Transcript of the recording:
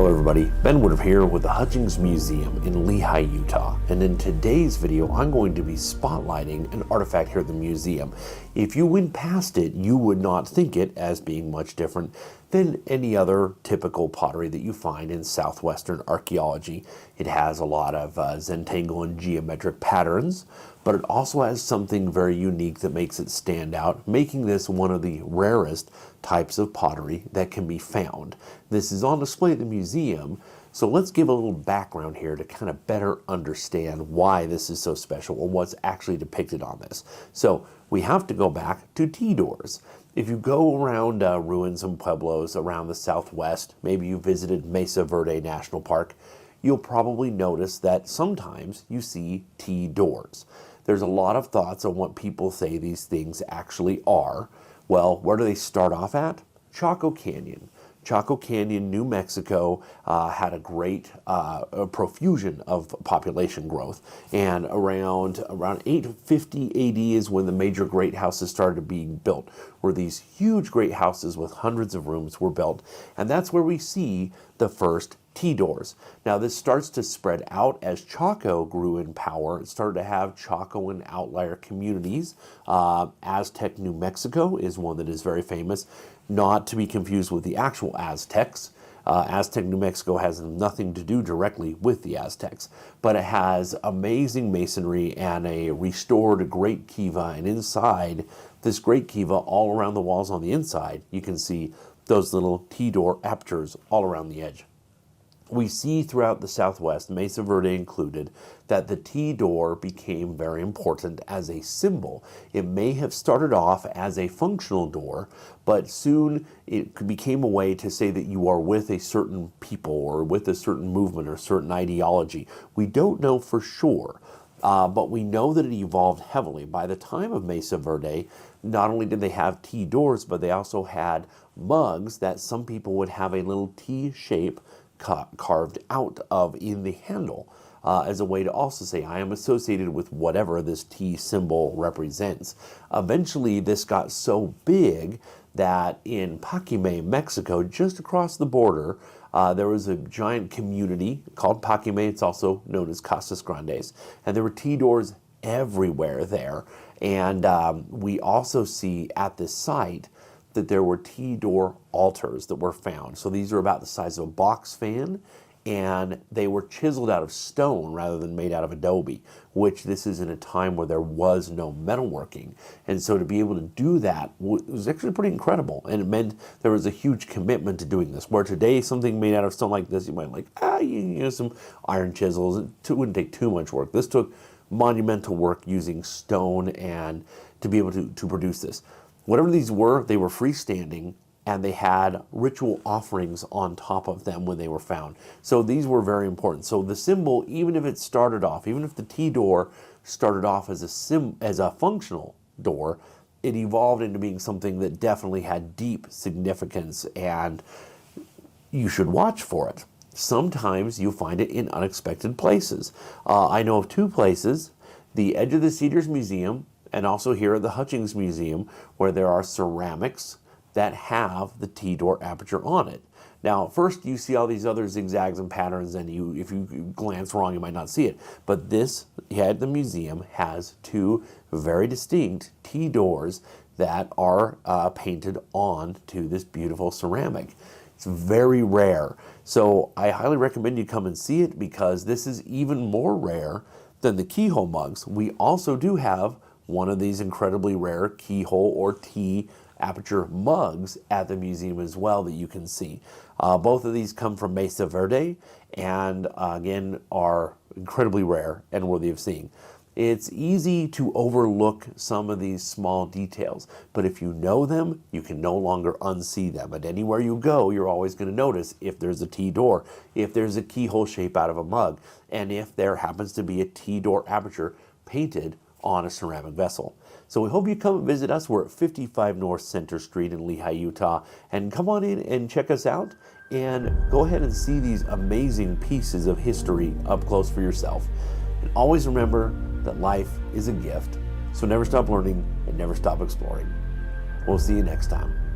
Hello everybody, Ben Woodruff here with the Hutchings Museum in Lehi, Utah. And in today's video, I'm going to be spotlighting an artifact here at the museum. If you went past it, you would not think it as being much different than any other typical pottery that you find in southwestern archaeology. It has a lot of zentangle and geometric patterns, but it also has something very unique that makes it stand out, making this one of the rarest types of pottery that can be found. This is on display at the museum, so let's give a little background here to kind of better understand why this is so special or what's actually depicted on this. So we have to go back to tea doors. If you go around ruins and pueblos around the southwest, maybe you visited Mesa Verde National Park, you'll probably notice that sometimes you see tea doors. There's a lot of thoughts on what people say these things actually are. Well, where do they start off at? Chaco Canyon. Chaco Canyon, New Mexico had a great profusion of population growth, and around 850 AD is when the major great houses started being built, where these huge great houses with hundreds of rooms were built, and that's where we see the first tea doors. Now this starts to spread out as Chaco grew in power. It started to have Chaco and outlier communities. Aztec, New Mexico is one that is very famous, not to be confused with the actual Aztecs. Aztec, New Mexico has nothing to do directly with the Aztecs, but it has amazing masonry and a restored great kiva, and inside this great kiva, all around the walls on the inside, you can see those little tea door apertures all around the edge. We see throughout the Southwest, Mesa Verde included, that the tea door became very important as a symbol. It may have started off as a functional door, but soon it became a way to say that you are with a certain people or with a certain movement or certain ideology. We don't know for sure, but we know that it evolved heavily. By the time of Mesa Verde, not only did they have tea doors, but they also had mugs that some people would have a little tea shape carved out of in the handle as a way to also say, I am associated with whatever this tea symbol represents. Eventually, this got so big that in Paquime, Mexico, just across the border, there was a giant community called Paquime. It's also known as Casas Grandes, and there were tea doors everywhere there. And we also see at this site that there were tea door altars that were found. So these are about the size of a box fan, and they were chiseled out of stone rather than made out of adobe, which this is in a time where there was no metalworking. And so to be able to do that was actually pretty incredible, and it meant there was a huge commitment to doing this. Where today, something made out of stone like this, you might you use some iron chisels. It wouldn't take too much work. This took monumental work using stone and to be able to produce this. Whatever these were, they were freestanding, and they had ritual offerings on top of them when they were found. So these were very important. So the symbol, even if it started off, even if the tea door started off as a functional door, it evolved into being something that definitely had deep significance, and you should watch for it. Sometimes you find it in unexpected places. I know of two places, the Edge of the Cedars Museum, and also here at the Hutchings Museum, where there are ceramics that have the tea door aperture on it. Now, first you see all these other zigzags and patterns, and if you glance wrong, you might not see it. But this, at the museum, has two very distinct tea doors that are painted onto this beautiful ceramic. It's very rare. So I highly recommend you come and see it, because this is even more rare than the keyhole mugs. We also do have one of these incredibly rare keyhole or tea aperture mugs at the museum as well that you can see. Both of these come from Mesa Verde, and again are incredibly rare and worthy of seeing. It's easy to overlook some of these small details, but if you know them, you can no longer unsee them. And anywhere you go, you're always going to notice if there's a tea door, if there's a keyhole shape out of a mug, and if there happens to be a tea door aperture painted on a ceramic vessel. So we hope you come and visit us. We're at 55 North Center Street in Lehi, Utah, and come on in and check us out, and go ahead and see these amazing pieces of history up close for yourself. And always remember that life is a gift, so never stop learning and never stop exploring. We'll see you next time.